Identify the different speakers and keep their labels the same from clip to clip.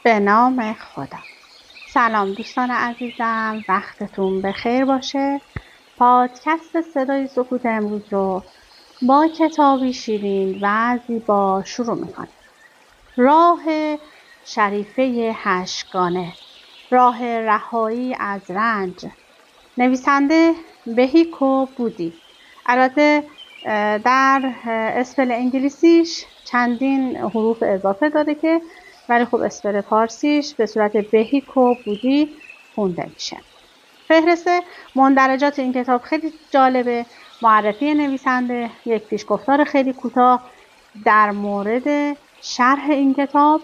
Speaker 1: به نام خدا. سلام دوستان عزیزم، وقتتون بخیر باشه. پادکست صدای سکوت امروز رو با کتابی شیرین و زیبا شروع میکنیم. راه شریفه هشتگانه، راه رهایی از رنج. نویسنده بهیکو بودی. البته در اسپل انگلیسیش چندین حروف اضافه داره که ولی خب اسپل فارسیش به صورت بهیکو بودی خونده میشه. فهرست مندرجات این کتاب خیلی جالبه. معرفی نویسنده، یک پیشگفتار خیلی کوتاه در مورد شرح این کتاب،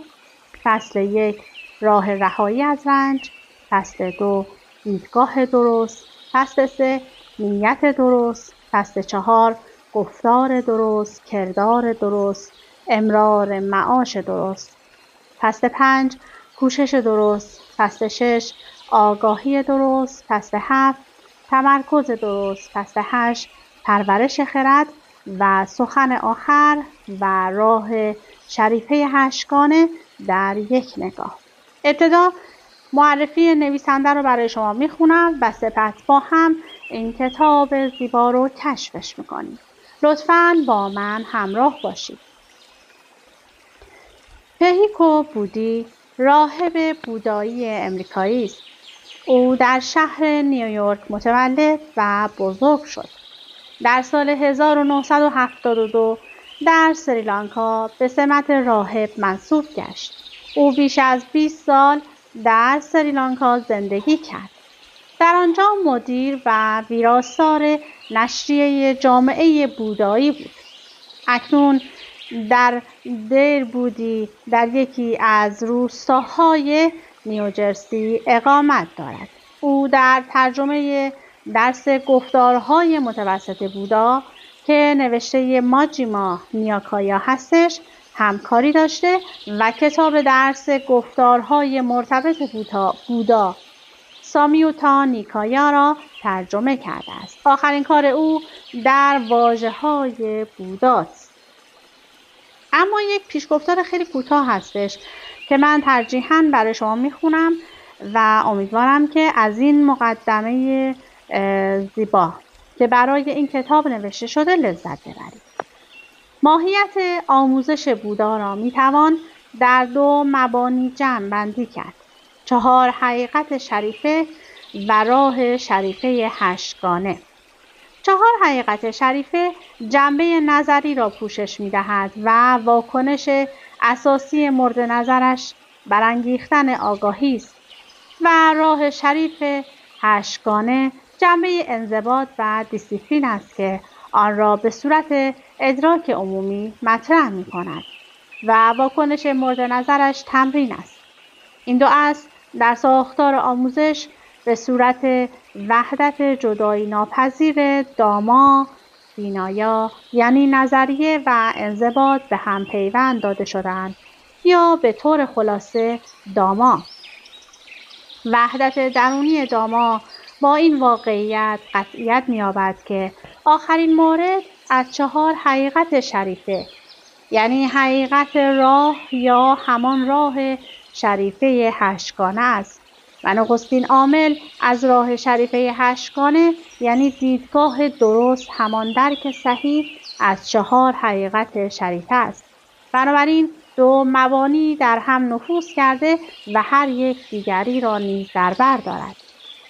Speaker 1: فصل 1 راه رهایی از رنج، فصل 2 دیدگاه درست، فصل 3 نیت درست، فصل 4 گفتار درست، کردار درست، امرار معاش درست، فصل 5 کوشش درست، فصل 6 آگاهی درست، فصل 7 تمرکز درست، فصل 8 پرورش خرد و سخن آخر و راه شریفه هشتگانه در یک نگاه. ابتدا معرفی نویسنده رو برای شما میخونم و سپس با هم این کتاب زیبا رو کشفش میکنیم. لطفاً با من همراه باشید. بهیکو بودی راهب بودایی امریکایی است. او در شهر نیویورک متولد و بزرگ شد. در سال 1972 در سریلانکا به سمت راهب منصوب گشت. او بیش از 20 سال در سریلانکا زندگی کرد. در آنجا مدیر و ویراستار نشریه جامعه بودایی بود. اکنون در دیر بودی در یکی از روستاهای نیوجرسی اقامت دارد. او در ترجمه درس گفتارهای متوسط بودا که نوشته ماجیما نیاکایا هستش همکاری داشته و کتاب درس گفتارهای مرتبط بودا سامیوتا نیکایا را ترجمه کرده است. آخرین کار او در واژه‌های بوداست. اما یک پیشگفتار خیلی کوتاه هستش که من ترجیحاً برای شما میخونم و امیدوارم که از این مقدمه زیبا که برای این کتاب نوشته شده لذت ببرید. ماهیت آموزش بودا را میتوان در 2 مبانی جمع بندی کرد: 4 حقیقت شریفه و راه شریفه هشتگانه. 4 حقیقت شریفه جنبه نظری را پوشش می‌دهد و واکنش اساسی مورد نظرش برانگیختن آگاهی است و راه شریف هشتگانه جنبه انضباط و دیسیپلین است که آن را به صورت ادراک عمومی مطرح می‌کند و واکنش مورد نظرش تمرین است. این 2 اصل در ساختار آموزش به صورت وحدت جدایی ناپذیر داما بینایا یعنی نظریه و انضباط به هم پیوند داده شدند، یا به طور خلاصه داما. وحدت درونی داما با این واقعیت قطعیت می‌یابد که آخرین مورد از 4 حقیقت شریفه یعنی حقیقت راه یا همان راه شریفه هشتگانه است و نخستین عامل از راه شریفه هشتگانه یعنی دیدگاه درست همان درک صحیح از 4 حقیقت شریفه است. بنابراین 2 مبانی در هم نفوذ کرده و هر یک دیگری را نیز در بر دارد.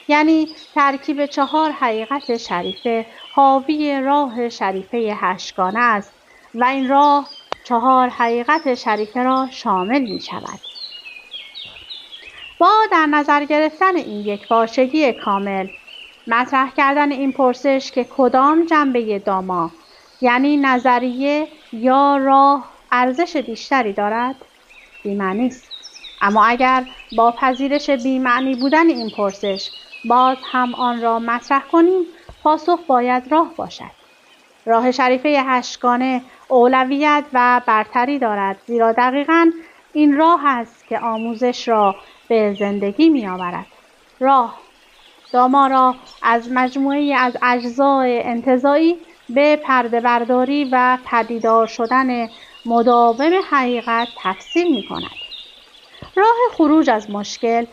Speaker 1: یعنی ترکیب 4 حقیقت شریفه حاوی راه شریفه هشتگانه است و این راه 4 حقیقت شریفه را شامل می شود. با در نظر گرفتن این یکپارچگی کامل، مطرح کردن این پرسش که کدام جنبه داما یعنی نظریه یا راه ارزش بیشتری دارد بی‌معنی است. اما اگر با پذیرش بی‌معنی بودن این پرسش باز هم آن را مطرح کنیم، پاسخ باید راه باشد. راه شریفه هشتگانه اولویت و برتری دارد، زیرا دقیقاً این راه است که آموزش را به زندگی می آورد. راه داما را از مجموعه از اجزای انتزاعی به پرده برداری و پدیدار شدن مداوم حقیقت تفسیر می کند. راه خروج از مشکل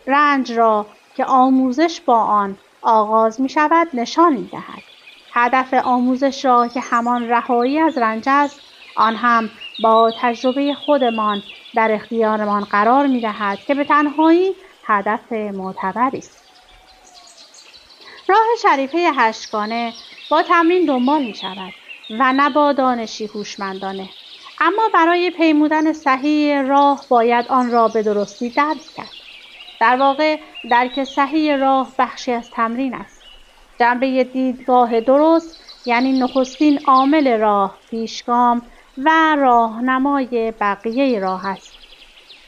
Speaker 1: رنج را که آموزش با آن آغاز می شود نشان می دهد. هدف آموزش را که همان رهایی از رنج است، آن هم با تجربه خودمان در اختیارمان قرار می دهد که به تنهایی هدف معتبری است. راه شریفه هشتگانه با تمرین دنبال می شود و نه با دانشی هوشمندانه، اما برای پیمودن صحیح راه باید آن را به درستی درک کرد. در واقع درک صحیح راه بخشی از تمرین است. جنبه دیدگاه درست یعنی نخستین عامل راه، پیشگام و راهنمای بقیه راه است.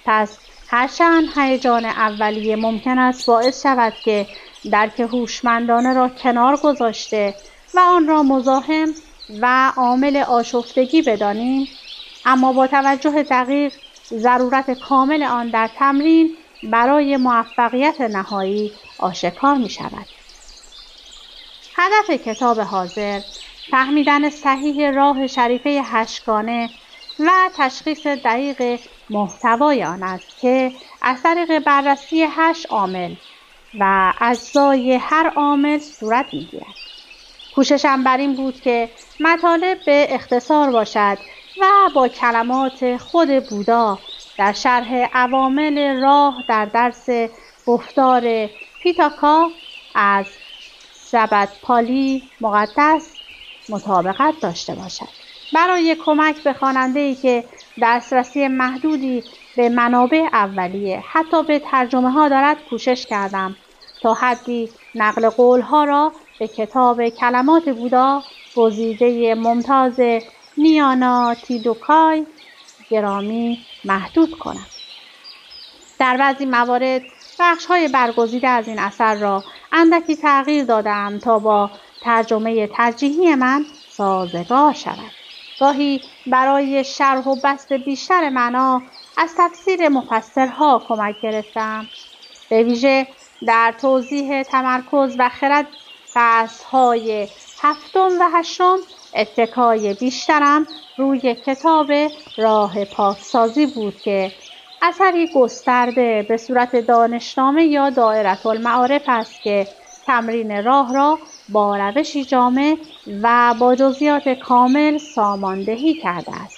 Speaker 1: پس هرچند هیجان اولیه ممکن است باعث شود که درک هوشمندانه را کنار گذاشته و آن را مزاحم و عامل آشفتگی بدانیم، اما با توجه دقیق ضرورت کامل آن در تمرین برای موفقیت نهایی آشکار می شود. هدف کتاب حاضر فهمیدن صحیح راه شریفه هشتگانه و تشخیص دقیق محتوای آن است که از طریق بررسی 8 عامل و اجزای هر عامل صورت می‌گیرد. کوششم بر این بود که مطالب به اختصار باشد و با کلمات خود بودا در شرح عوامل راه در درس گفتار پیتاکا از سبد پالی مقدس مطابقت داشته باشد. برای کمک به خواننده‌ای که دسترسی محدودی به منابع اولیه حتی به ترجمه ها دارد کوشش کردم تا حدی نقل قول ها را به کتاب کلمات بودا گزیده ممتاز نیانا تیدوکای گرامی محدود کنم. در بعضی موارد بخش‌های برگزیده از این اثر را اندکی تغییر دادم تا با ترجمه ترجیحی من سازگار شود. گاهی برای شرح و بسط بیشتر معنا از تفسیر مفسرها کمک گرفتم. به ویژه در توضیح تمرکز و خرد فصل‌های 7 و 8 اتکای بیشترم روی کتاب راه پاکسازی بود که اثری گسترده به صورت دانشنامه یا دائره المعارف است که تمرین راه را با روشی جامع و با جزئیات کامل ساماندهی کرده است.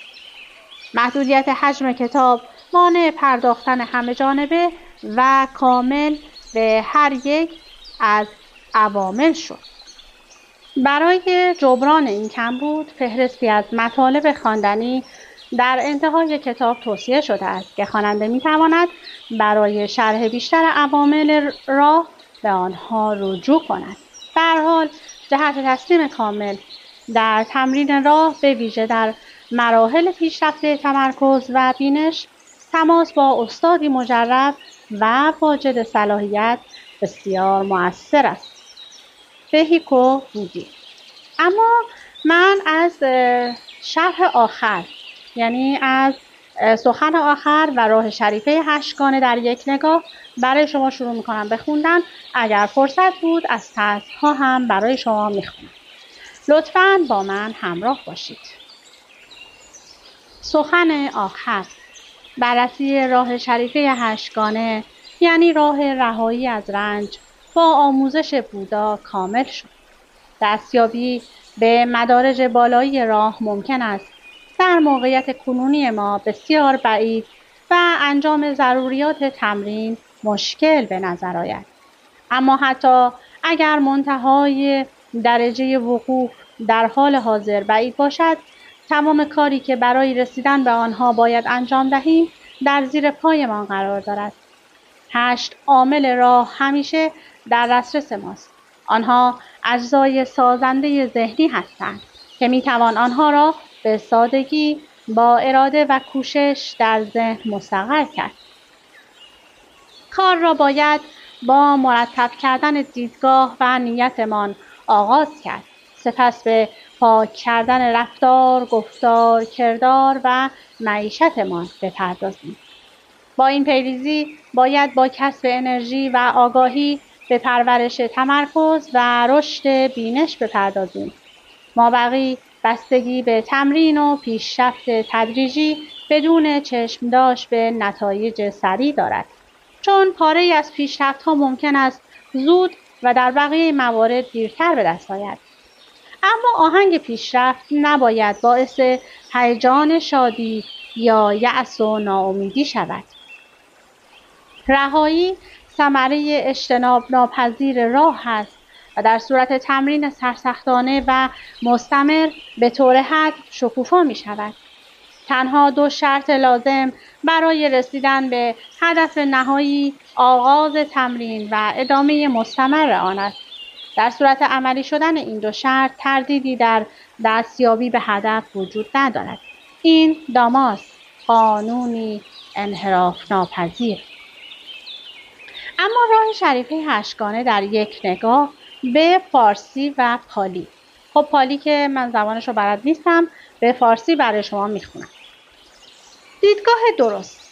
Speaker 1: محدودیت حجم کتاب مانع پرداختن همه جانبه و کامل به هر یک از عوامل شد. برای جبران این کمبود فهرستی از مطالب خواندنی در انتهای کتاب توصیه شده است که خواننده می‌تواند برای شرح بیشتر عوامل راه به آنها رجوع کند. به هر حال جهت تسلیم کامل در تمرین راه به ویژه در مراحل پیشرفته تمرکز و بینش تماس با استادی مجرب و واجد صلاحیت بسیار مؤثر است. فهیکو بودی. اما من از شرح آخر یعنی از سخن آخر و راه شریفه هشتگانه در یک نگاه برای شما شروع میکنم بخوندن. اگر فرصت بود از تحت‌ها هم برای شما میخونم. لطفاً با من همراه باشید. سخن آخر. بررسی راه شریفه هشتگانه یعنی راه رهایی از رنج با آموزش بودا کامل شد. دستیابی به مدارج بالایی راه ممکن است در موقعیت کنونی ما بسیار بعید و انجام ضروریات تمرین مشکل به نظر آید. اما حتی اگر منتهای درجه وقوف در حال حاضر بعید باشد، تمام کاری که برای رسیدن به آنها باید انجام دهیم در زیر پایمان قرار دارد. 8 عامل راه همیشه در دسترس ماست. آنها اجزای سازنده ذهنی هستند که میتوان آنها را به سادگی با اراده و کوشش در ذهن مستقر کرد. کار را باید با مرتب کردن دیدگاه و نیتمان آغاز کرد. سپس به پاک کردن رفتار، گفتار، کردار و معیشتمان بپردازیم. با این پیریزی باید با کسب انرژی و آگاهی به پرورش تمرکز و رشد بینش بپردازیم. مابقی بستگی به تمرین و پیشرفت تدریجی بدون چشمداشت به نتایج سریع دارد، چون پاره‌ای از پیشرفت‌ها ممکن است زود و در بقیه موارد دیرتر به دست آید. اما آهنگ پیشرفت نباید باعث هیجان شادی یا یأس و ناامیدی شود. رهایی ثمره اجتناب ناپذیر راه است و در صورت تمرین سرسختانه و مستمر به طور حد شکوفا می شود. تنها 2 شرط لازم برای رسیدن به هدف نهایی آغاز تمرین و ادامه مستمر آن است. در صورت عملی شدن این 2 شرط تردیدی در دستیابی به هدف وجود ندارد. این داماست، قانونی انحراف ناپذیر. اما راه شریفه 8گانه در یک نگاه به فارسی و پالی. خب پالی که من زبانش رو بلد نیستم، به فارسی برای شما میخونم. دیدگاه درست: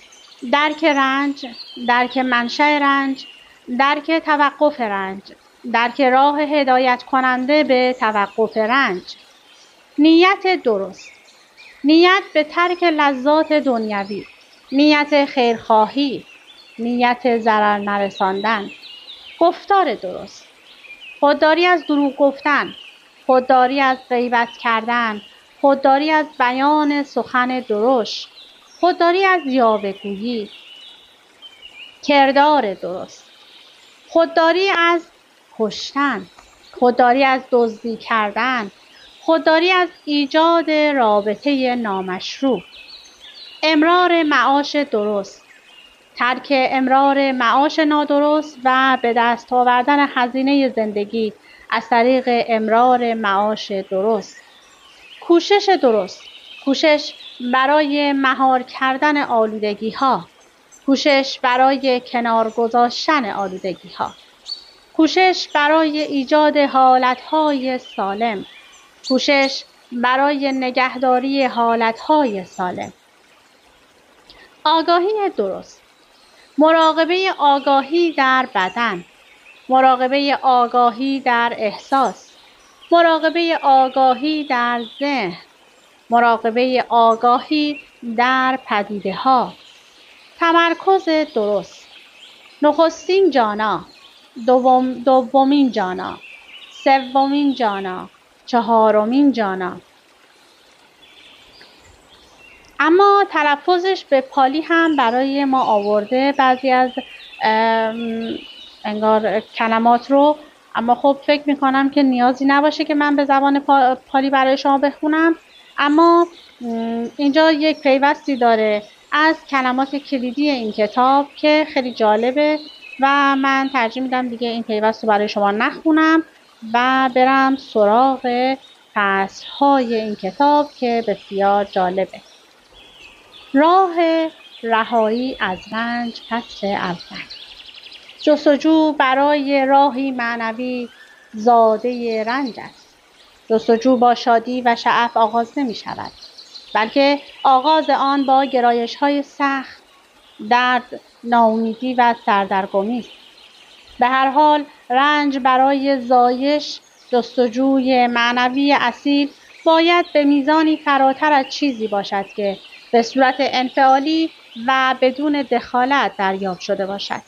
Speaker 1: درک رنج، درک منشأ رنج، درک توقف رنج، درک راه هدایت کننده به توقف رنج. نیت درست: نیت به ترک لذات دنیوی، نیت خیرخواهی، نیت ضرر نرساندن. گفتار درست: خودداری از دروغ گفتن، خودداری از غیبت کردن، خودداری از بیان سخن درشت، خودداری از یاوه‌گویی. کردار درست: خودداری از کشتن، خودداری از دزدی کردن، خودداری از ایجاد رابطه نامشروع. امرار معاش درست: ترک امرار معاش نادرست و به دست آوردن هزینه زندگی از طریق امرار معاش درست. کوشش درست: کوشش برای مهار کردن آلودگی ها، کوشش برای کنار گذاشتن آلودگی ها، کوشش برای ایجاد حالتهای سالم، کوشش برای نگهداری حالتهای سالم. آگاهی درست: مراقبه آگاهی در بدن، مراقبه آگاهی در احساس، مراقبه آگاهی در ذهن، مراقبه آگاهی در پدیده ها. تمرکز درست: نخستین جانا، دومین جانا، سومین جانا، چهارمین جانا. اما تلفظش به پالی هم برای ما آورده بعضی از انگار کلمات رو، اما خب فکر میکنم که نیازی نباشه که من به زبان پالی برای شما بخونم. اما اینجا یک پیوستی داره از کلمات کلیدی این کتاب که خیلی جالبه و من ترجیح میدم دیگه این پیوست رو برای شما نخونم و برم سراغ فصل‌های این کتاب که بسیار جالبه. راه رهایی از رنج، فصل اول. جستجو برای راهی معنوی زاده رنج است. جستجو با شادی و شعف آغاز نمی شود، بلکه آغاز آن با گرایش‌های سخت، درد، ناامیدی و سردرگمی است. به هر حال رنج برای زایش جستجوی معنوی اصیل باید به میزانی فراتر از چیزی باشد که به صورت انفعالی و بدون دخالت دریافت شده باشد.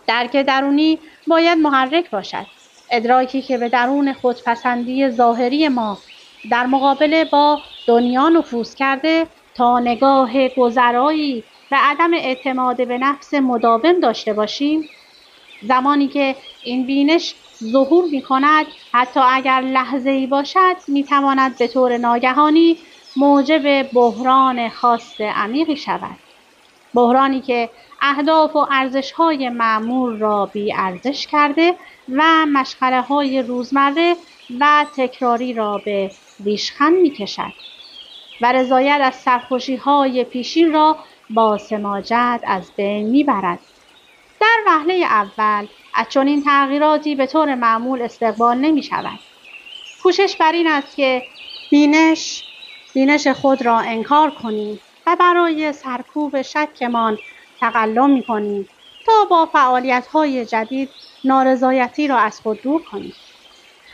Speaker 1: درک درونی باید محرک باشد. ادراکی که به درون خودپسندی ظاهری ما در مقابله با دنیا نفوذ کرده تا نگاه گذرایی و عدم اعتماد به نفس مداوم داشته باشیم. زمانی که این بینش ظهور می کند، حتی اگر لحظه‌ای باشد، می تواند به طور ناگهانی موجب بحران خاص عمیقی شود. بحرانی که اهداف و ارزش‌های معمول را بی‌ارزش کرده و مشغله‌های روزمره و تکراری را به ریشخند می‌کشد و رضایت از سرخوشی‌های پیشین را با سماجت از بین می‌برد. در وهله اول از چنین تغییراتی به طور معمول استقبال نمی‌شود. کوشش بر این است که بینش خود را انکار کنیم و برای سرکوب شکمان تقلا می‌کنیم تا با فعالیت‌های جدید نارضایتی را از خود دور کنیم.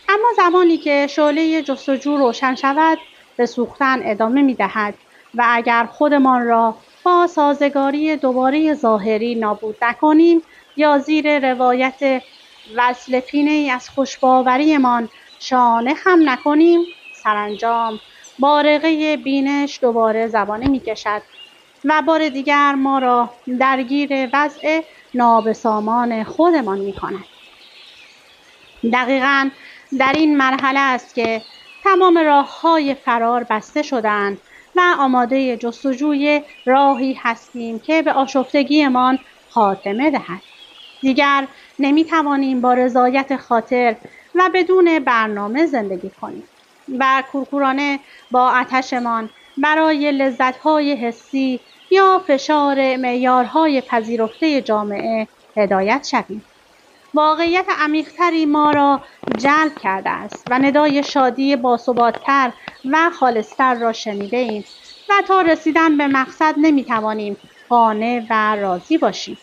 Speaker 1: اما زمانی که شعله جستجو روشن شود، به سوختن ادامه می‌دهد و اگر خودمان را با سازگاری دوباره ظاهری نابود نکنیم یا زیر روایت وصل پینه‌ای از خوشباوریمان شانه هم نکنیم، سرانجام بارقه بینش دوباره زبانه می‌کشد و بار دیگر ما را درگیر وضع نابسامان خودمان می‌کند. دقیقاً در این مرحله است که تمام راه‌های فرار بسته شدند و آماده جستجوی راهی هستیم که به آشفتگیمان خاتمه دهد. دیگر نمی‌توانیم با رضایت خاطر و بدون برنامه زندگی کنیم و کورکورانه با آتشمان برای لذت‌های حسی یا فشار معیارهای پذیرفته جامعه هدایت شویم. واقعیت عمیق‌تری ما را جلب کرده است و ندای شادی باثبات‌تر و خالص‌تر را شنیده‌ایم و تا رسیدن به مقصد نمی‌توانیم قانع و راضی باشیم.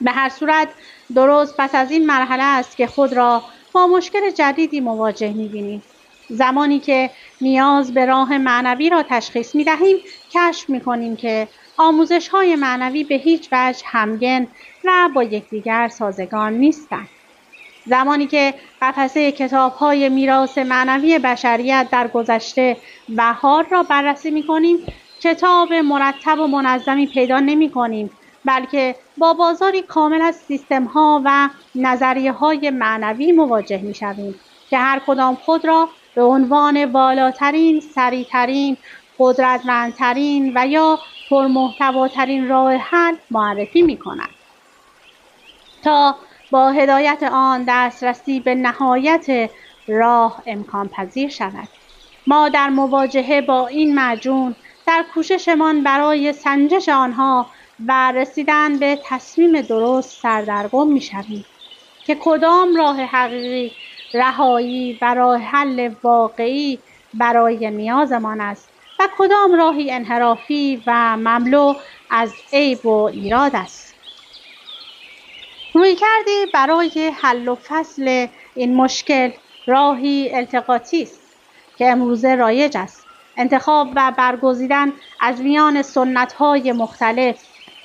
Speaker 1: به هر صورت درست پس از این مرحله است که خود را با مشکل جدیدی مواجه می‌بینیم. زمانی که نیاز به راه معنوی را تشخیص می‌دهیم، کشف می‌کنیم که آموزش‌های معنوی به هیچ وجه همگن و با یکدیگر سازگار نیستند. زمانی که قفسه کتاب‌های میراث معنوی بشریت در گذشته بهار را بررسی می‌کنیم، کتاب مرتب و منظمی پیدا نمی‌کنیم، بلکه با بازاری کامل از سیستم‌ها و نظریه‌های معنوی مواجه می‌شویم که هر کدام خود را به عنوان والاترین، سریع‌ترین، قدرتمندترین و یا پرمحتواترین راه حل معرفی می‌کنند تا با هدایت آن دسترسی به نهایت راه امکان پذیر شود. ما در مواجهه با این معجون در کوششمان برای سنجش آنها و رسیدن به تصمیم درست سردرگم می‌شویم که کدام راه حقیقی رهایی و راه حل واقعی برای نیازمان است و کدام راهی انحرافی و مملو از عیب و ایراد است. رویکردی برای حل و فصل این مشکل راهی التقاطی است که امروزه رایج است. انتخاب و برگزیدن از میان سنت‌های مختلف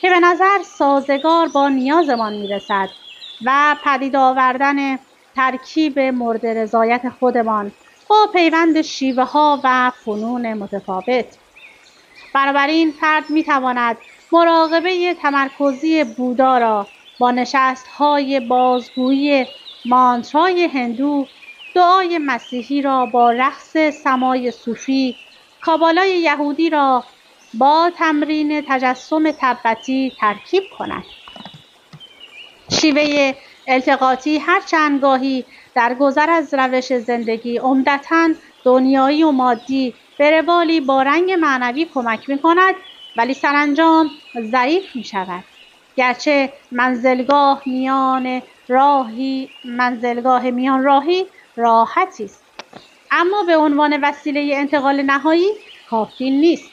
Speaker 1: که به نظر سازگار با نیازمان میرسد و پدید آوردن ترکیب مورد رضایت خودمان با پیوند شیوه‌ها و فنون متفاوت. بنابراین فرد می‌تواند مراقبه تمرکزی بودا را با نشست‌های بازگویی مانترای هندو، دعای مسیحی را با رقص سمای صوفی، کابالای یهودی را با تمرین تجسم تبتی ترکیب کند. شیوه التقاطی هرچند گاهی در گذر از روش زندگی عمدتاً دنیایی و مادی به روالی با رنگ معنوی کمک می‌کند، ولی سرانجام ضعیف می‌شود. گرچه منزلگاه میان راهی راحتی است، اما به عنوان وسیله انتقال نهایی کافی نیست.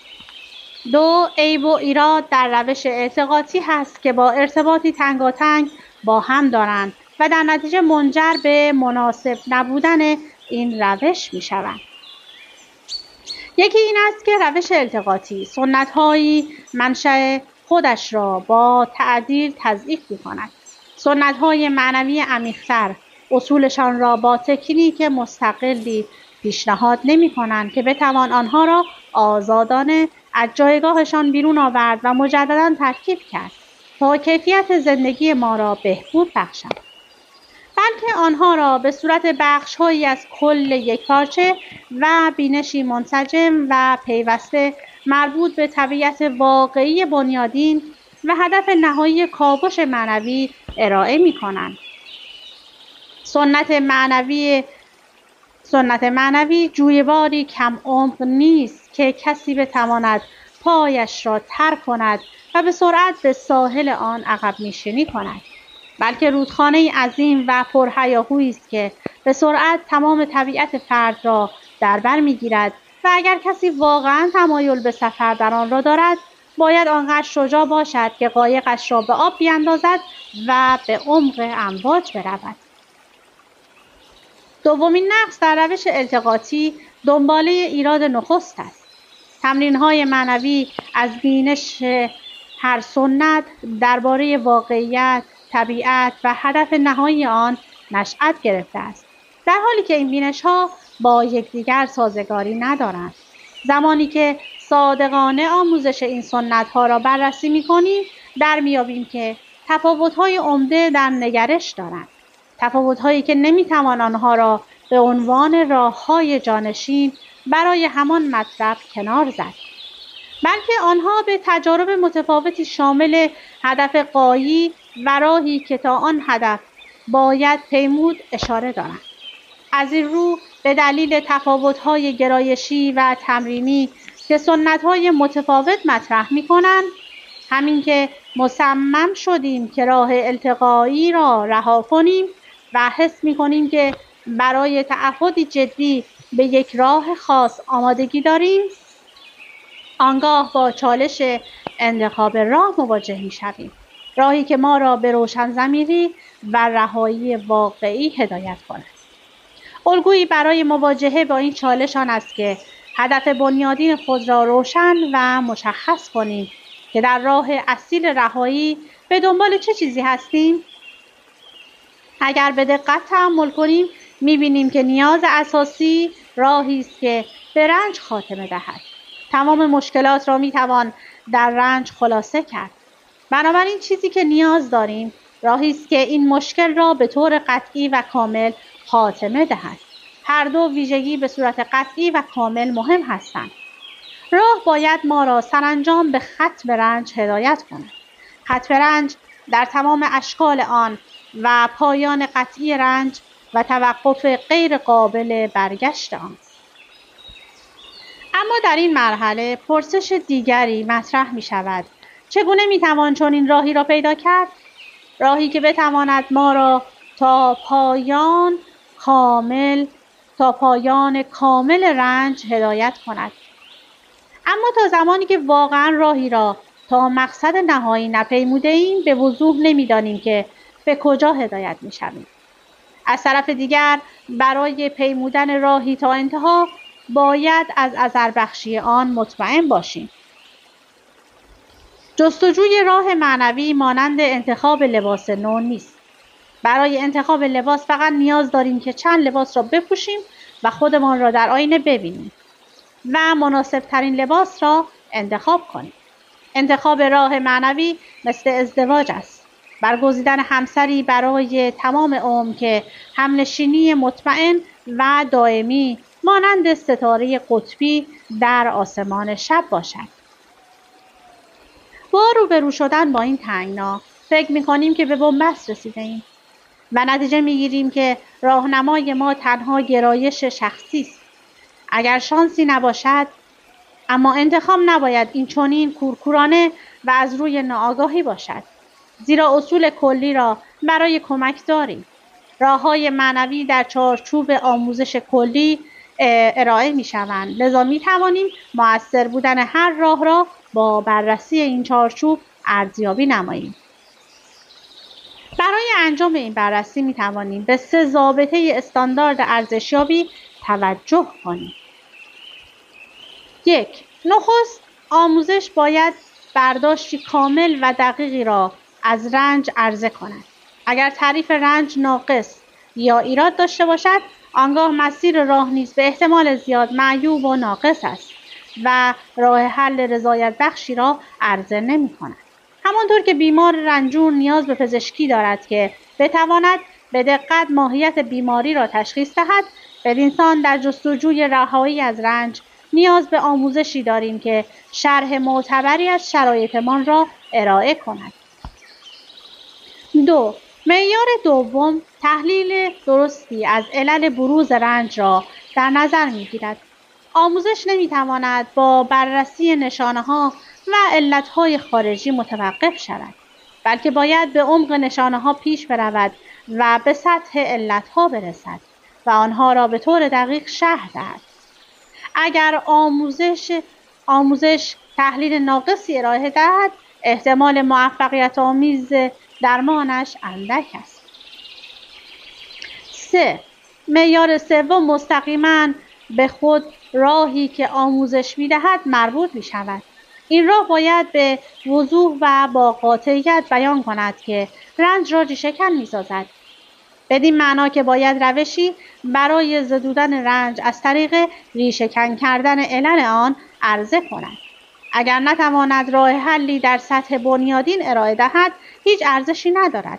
Speaker 1: دو عیب و ایراد در روش التقاطی هست که با ارتباطی تنگاتنگ با هم دارند و در نتیجه منجر به مناسب نبودن این روش می شوند. یکی این است که روش التقاطی سنت‌هایی منشأ خودش را با تعدیل تضعیف می کند. سنت‌های معنوی عمیق‌تر اصولشان را با تکنیک مستقلی پیشنهاد نمی کنند که بتوان آنها را آزادانه از جایگاهشان بیرون آورد و مجددا ترکیب کرد تا کیفیت زندگی ما را بهبود بخشند، بلکه آنها را به صورت بخش‌هایی از کل یکپارچه و بینشی منسجم و پیوسته مربوط به طبیعت واقعی بنیادین و هدف نهایی کاوش معنوی ارائه می‌کنند. سنت معنوی جویباری کم عمق نیست که کسی بتواند پایش را تر کند و به سرعت به ساحل آن عقب نشینی کند، بلکه رودخانه عظیم و پرهیاهویی است که به سرعت تمام طبیعت فرد را در بر میگیرد و اگر کسی واقعا تمایل به سفر در آن را دارد، باید آنقدر شجاع باشد که قایقش را به آب بیاندازد و به عمق امواج برود. دومین نقص در روش التقاطی دنباله ایراد نخست است. تمرین‌های معنوی از بینش هر سنت درباره واقعیت، طبیعت و هدف نهایی آن نشأت گرفته است، در حالی که این بینش‌ها با یکدیگر سازگاری ندارند. زمانی که صادقانه آموزش این سنت‌ها را بررسی می‌کنیم، در می‌یابیم که تفاوت‌های عمده در نگرش دارند، تفاوت‌هایی که نمی‌توان آنها را به عنوان راه‌های جانشین برای همان مطلب کنار زد، بلکه آنها به تجارب متفاوتی شامل هدف غایی و راهی که تا آن هدف باید پیمود اشاره دارند. از این رو به دلیل تفاوت‌های گرایشی و تمرینی که سنت‌های متفاوت مطرح می‌کنند، همین که مصمم شدیم که راه التقایی را رها کنیم و حس می‌کنیم که برای تعهدی جدی به یک راه خاص آمادگی داریم، آنگاه با چالش انتخاب راه مواجه می‌شویم، راهی که ما را به روشن‌ضمیری و رهایی واقعی هدایت کند. الگویی برای مواجهه با این چالش آن است که هدف بنیادین خود را روشن و مشخص کنیم که در راه اصیل رهایی به دنبال چه چیزی هستیم. اگر به دقت تأمل کنیم می‌بینیم که نیاز اساسی راهی است که به رنج خاتمه دهد. تمام مشکلات را می‌توان در رنج خلاصه کرد. بنابراین چیزی که نیاز داریم راهی است که این مشکل را به طور قطعی و کامل خاتمه دهد. هر دو ویژگی به صورت قطعی و کامل مهم هستند. راه باید ما را سرانجام به ختم رنج هدایت کند. ختم رنج در تمام اشکال آن و پایان قطعی رنج و توقف غیر قابل برگشت آن. اما در این مرحله پرسش دیگری مطرح می شود. چگونه می توان چنین راهی را پیدا کرد؟ راهی که بتواند ما را تا پایان کامل رنج هدایت کند. اما تا زمانی که واقعا راهی را تا مقصد نهایی نپیموده ایم، به وضوح نمی‌دانیم که به کجا هدایت می‌شویم. از طرف دیگر برای پیمودن راهی تا انتها باید از اثربخشی آن مطمئن باشیم. جستجوی راه معنوی مانند انتخاب لباس نو نیست. برای انتخاب لباس فقط نیاز داریم که چند لباس را بپوشیم و خودمان را در آینه ببینیم و مناسب ترین لباس را انتخاب کنیم. انتخاب راه معنوی مثل ازدواج است. برگزیدن همسری برای تمام عمر که همنشینی مطمئن و دائمی مانند ستاره قطبی در آسمان شب باشد. با روبرو شدن با این تنگنا فکر می‌کنیم که به بنبست رسیده‌ایم و نتیجه می‌گیریم که راهنمای ما تنها گرایش شخصی است. اگر شانسی نباشد، اما انتخاب نباید این چنین کورکورانه و از روی ناآگاهی باشد، زیرا اصول کلی را برای کمک داریم. راه‌های معنوی در چارچوب آموزش کلی ارائه می‌شوند، لذا می‌توانیم مؤثر بودن هر راه را با بررسی این چارچوب ارزیابی نماییم. برای انجام این بررسی می‌توانیم به 3 ضابطه استاندارد ارزشیابی توجه کنیم. 1. نخست، آموزش باید برداشتی کامل و دقیقی را از رنج عرضه کند. اگر تعریف رنج ناقص یا ایراد داشته باشد، آنگاه مسیر راه نیز به احتمال زیاد معیوب و ناقص است و راه حل رضایت بخشی را عرضه نمی کند. همانطور که بیمار رنجور نیاز به پزشکی دارد که بتواند به دقت ماهیت بیماری را تشخیص دهد، بدینسان در جستجوی رهایی از رنج نیاز به آموزشی داریم که شرح معتبری از شرایطمان را ارائه کند. 2. معیار دوم، تحلیل درستی از علل بروز رنج را در نظر می‌گیرد. آموزش نمی‌تواند با بررسی نشانه‌ها و علت‌های خارجی متوقف شود، بلکه باید به عمق نشانه‌ها پیش برود و به سطح علت‌ها برسد و آنها را به طور دقیق شرح دهد. اگر آموزش تحلیل ناقصی ارائه دهد، احتمال موفقیت آمیز درمانش اندک است. 3. معیار سوم مستقیما به خود راهی که آموزش می‌دهد مربوط می‌شود. این راه باید به وضوح و با قاطعیت بیان کند که رنج را ریشه‌کن می‌سازد. بدین معنا که باید روشی برای زدودن رنج از طریق ریشه‌کن کردن علل آن عرضه کند. اگر نتواند راه حلی در سطح بنیادین ارائه دهد، هیچ ارزشی ندارد.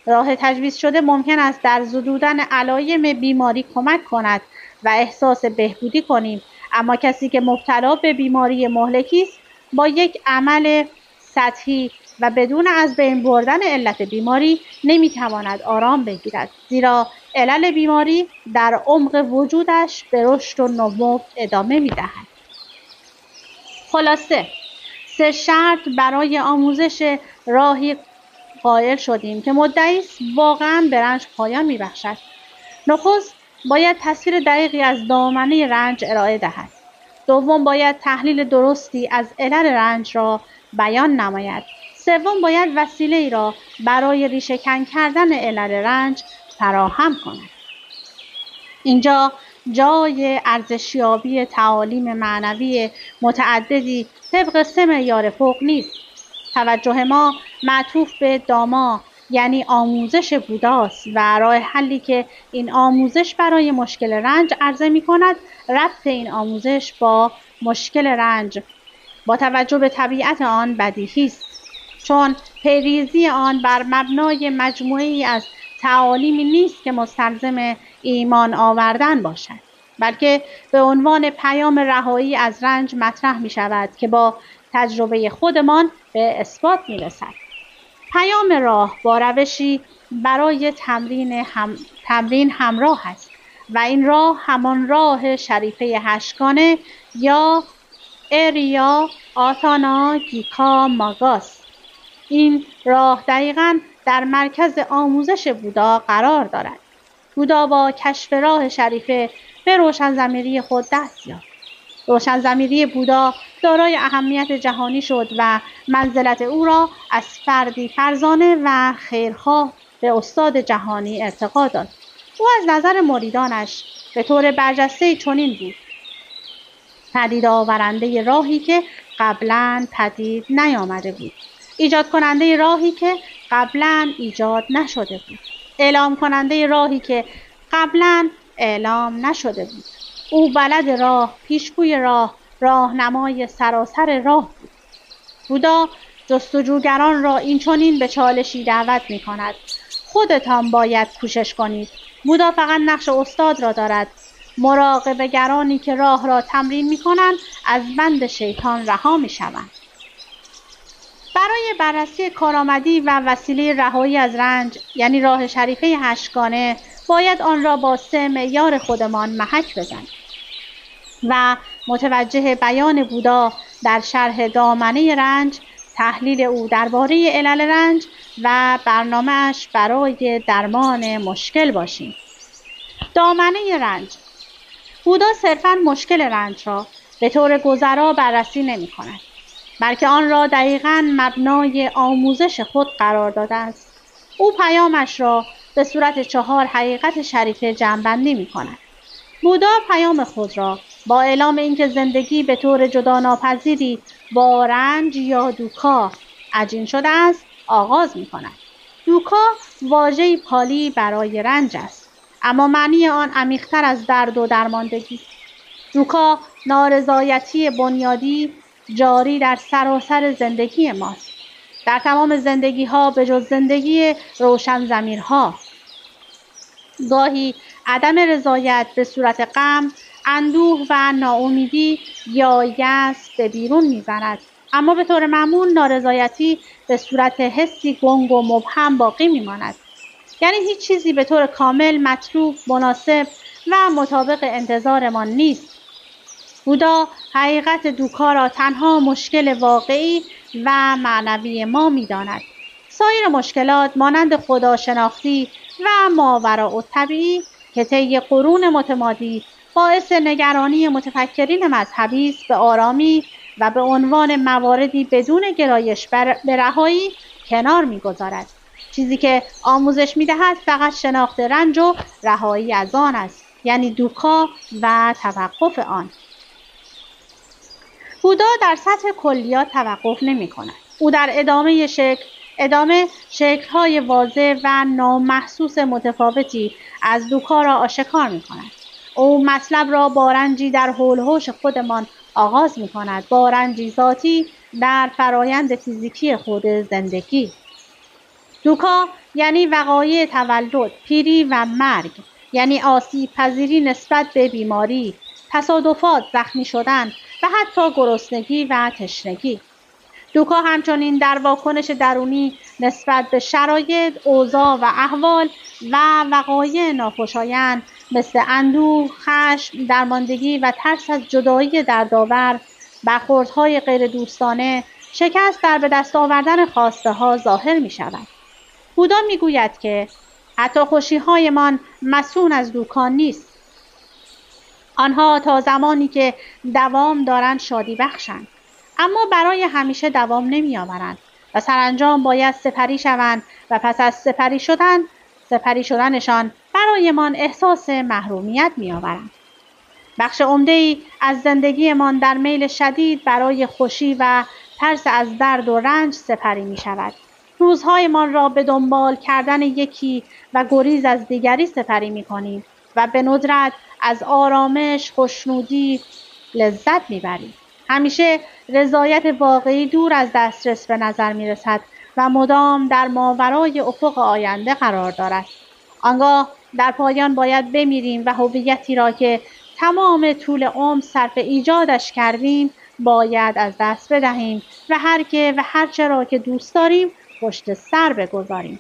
Speaker 1: راه تجویز شده ممکن است در زدودن علایم بیماری کمک کند و احساس بهبودی کنیم، اما کسی که مبتلا به بیماری مهلکی است با یک عمل سطحی و بدون از بین بردن علت بیماری نمیتواند آرام بگیرد، زیرا علل بیماری در عمق وجودش به رشد و نمو ادامه میدهد. خلاصه 3 شرط برای آموزش راهی قائل شدیم که مدعی است واقعا به رنج پایان میبخشد. نخست باید تصویر دقیقی از دامنه رنج ارائه دهد. دوم باید تحلیل درستی از علل رنج را بیان نماید. سوم باید وسیله‌ای را برای ریشه‌کن کردن علل رنج فراهم کند. اینجا جای ارزشیابی تعالیم معنوی متعددی طبق 3 معیار فوق نیست. توجه ما معطوف به داما یعنی آموزش بوداست و راه حلی که این آموزش برای مشکل رنج عرضه می کند ربط این آموزش با مشکل رنج با توجه به طبیعت آن بدیهی است، چون پیریزی آن بر مبنای مجموعه‌ای از تعالیمی نیست که مستلزم ایمان آوردن باشد، بلکه به عنوان پیام رهایی از رنج مطرح می شود که با تجربه خودمان به اثبات می رسد. پیام راه با روشی برای تمرین همراه است و این راه همان راه شریفه 8گانه یا اریا آتانا گیکا ماگاست. این راه دقیقاً در مرکز آموزش بودا قرار دارد. بودا با کشف راه شریفه به روشنضمیری خود دست یافت. روشنضمیری بودا دارای اهمیت جهانی شد و منزلت او را از فردی فرزانه و خیرخواه به استاد جهانی ارتقا داد. او از نظر مریدانش به طور برجسته چنین بود: پدید آورنده راهی که قبلا پدید نیامده بود، ایجاد کننده راهی که قبلا ایجاد نشده بود، اعلام کننده راهی که قبلا اعلام نشده بود. او بلد راه، پیشگوی راه، راهنمای سراسر راه بود. بودا جستجوگران را این چنین به چالشی دعوت می کند: خودتان باید کوشش کنید. بودا فقط نقش استاد را دارد. مراقبه‌گرانی که راه را تمرین می کنند از بند شیطان رها می شوند. برای بررسی کارآمدی و وسیله رهایی از رنج یعنی راه شریفه 8گانه باید آن را با 3 معیار خودمان محک بزنیم و متوجه بیان بودا در شرح دامنه رنج، تحلیل او درباره علل رنج و برنامه‌اش برای درمان مشکل باشیم. دامنه رنج. بودا صرفاً مشکل رنج را به طور گذرا بررسی نمی کند، بلکه آن را دقیقاً مبنای آموزش خود قرار داده است. او پیامش را به صورت 4 حقیقت شریفه جمع‌بندی می کند. بودا پیام خود را با اعلام اینکه زندگی به طور جداناپذیری با رنج یا دوکا عجین شده است آغاز می کند. دوکا واژه‌ای پالی برای رنج است، اما معنی آن عمیق‌تر از درد و درماندگی است. دوکا نارضایتی بنیادی جاری در سراسر زندگی ماست، در تمام زندگی‌ها به جز زندگی روشن ضمیرها. گاهی عدم رضایت به صورت غم، اندوه و ناامیدی یا یأس به بیرون می‌زند، اما به طور معمول نارضایتی به صورت حسی گنگ و مبهم باقی می‌ماند. یعنی هیچ چیزی به طور کامل مطلوب، مناسب و مطابق انتظارمان نیست. بودا حقیقت دوکا را تنها مشکل واقعی و معنوی ما می‌داند. سایر مشکلات مانند خداشناختی و ماوراءالطبیعی که طی قرون متمادی باعث نگرانی متفکرین مذهبی است به آرامی و به عنوان مواردی بدون گرایش به رهایی کنار می‌گذارد. چیزی که آموزش می‌دهد فقط شناخت رنج و رهایی از آن است، یعنی دوکا و توقف آن. بودا در سطح کلیات توقف نمی کند. او در ادامه شکل‌های واضح و نامحسوس متفاوتی از دوکا را آشکار می کند. او مطلب را با رنجی در حول و حوش خودمان آغاز می کند، با رنجی ذاتی در فرایند فیزیکی خود زندگی. دوکا یعنی وقایع تولد، پیری و مرگ، یعنی آسیب پذیری نسبت به بیماری، تصادفات، زخمی شدن و حتی گرسنگی و تشنگی. دوکا همچنین در واکنش درونی نسبت به شرایط، اوضاع و احوال و وقایع ناخوشایند مثل اندوه، خشم، درماندگی و ترس از جدایی دردآور، برخوردهای غیر دوستانه، شکست در به دست آوردن خواسته ها ظاهر می شود. بودا می گوید که حتی خوشی‌هایمان مصون از دوکا نیست. آنها تا زمانی که دوام دارند شادی بخشند، اما برای همیشه دوام نمی آورند و سرانجام باید سپری شوند و پس از سپری شدنشان برایمان احساس محرومیت می آورند. بخش عمده‌ای از زندگیمان در میل شدید برای خوشی و ترس از درد و رنج سپری می شود. روزهایمان را به دنبال کردن یکی و گریز از دیگری سپری می کنیم و به ندرت از آرامش، خوشنودی لذت می بریم. همیشه رضایت واقعی دور از دسترس به نظر می رسد و مدام در ماورای افق آینده قرار دارد. آنگاه در پایان باید بمیریم و هویتی را که تمام طول عمر صرف ایجادش کردیم باید از دست بدهیم و هر چه را که دوست داریم پشت سر بگذاریم.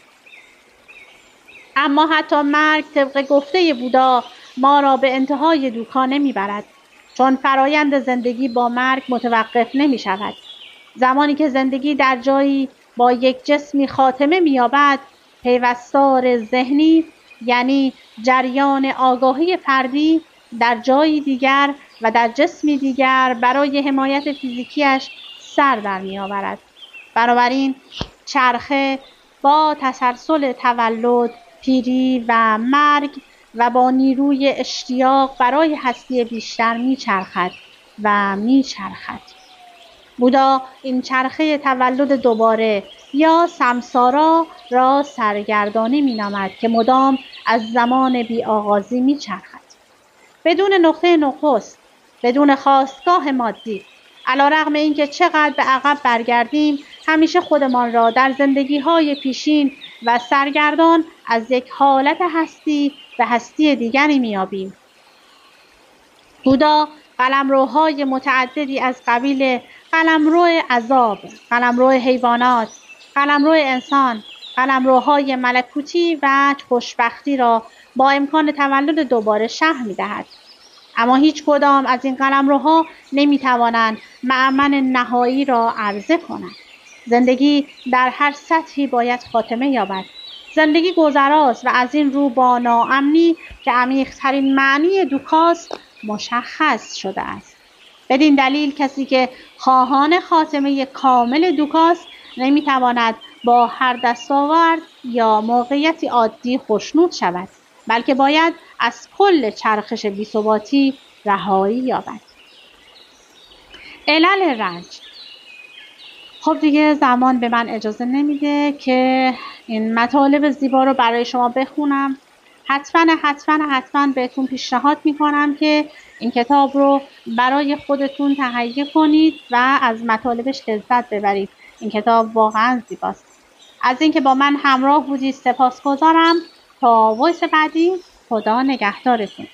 Speaker 1: اما حتی مرگ طبق گفته بودا ما را به انتهای دوکا نمیبرد، چون فرایند زندگی با مرگ متوقف نمی شود. زمانی که زندگی در جایی با یک جسمی خاتمه می‌یابد، پیوستار ذهنی یعنی جریان آگاهی فردی در جایی دیگر و در جسمی دیگر برای حمایت فیزیکیش سر در می‌آورد. بنابراین چرخه با تسلسل تولد، پیری و مرگ و با نیروی اشتیاق برای هستی بیشتر میچرخد و میچرخد. بودا این چرخه تولد دوباره یا سمسارا را سرگردانی مینامد که مدام از زمان بی آغازی میچرخد، بدون نقطه نخست، بدون خاستگاه مادی. علیرغم اینکه چقدر به عقب برگردیم، همیشه خودمان را در زندگی‌های پیشین و سرگردان از یک حالت هستی به هستی دیگری می‌یابیم. بودا قلمروهای متعددی از قبیل قلمرو عذاب، قلمرو حیوانات، قلمرو انسان، قلمروهای ملکوتی و خوشبختی را با امکان تولد دوباره شرح می‌دهد. اما هیچ کدام از این قلمروها نمی‌توانند مأمن نهایی را عرضه کنند. زندگی در هر سطحی باید خاتمه یابد. زندگی گذراست و از این رو با ناامنی که عمیق‌ترین معنی دوکاست مشخص شده است. بدین دلیل کسی که خواهان خاتمه کامل دوکاست نمی‌تواند با هر دستاورد یا موقعیتی عادی خوشنود شود، بلکه باید از کل چرخش بی‌ثباتی رهایی یابد. علل رنج. خب دیگه زمان به من اجازه نمیده که این مطالب زیبا رو برای شما بخونم. حتما بهتون پیشنهاد میکنم که این کتاب رو برای خودتون تهیه کنید و از مطالبش لذت ببرید. این کتاب واقعا زیباست. از اینکه با من همراه بودید سپاسگزارم. تا وایس بعدی، خدا نگهدارتون.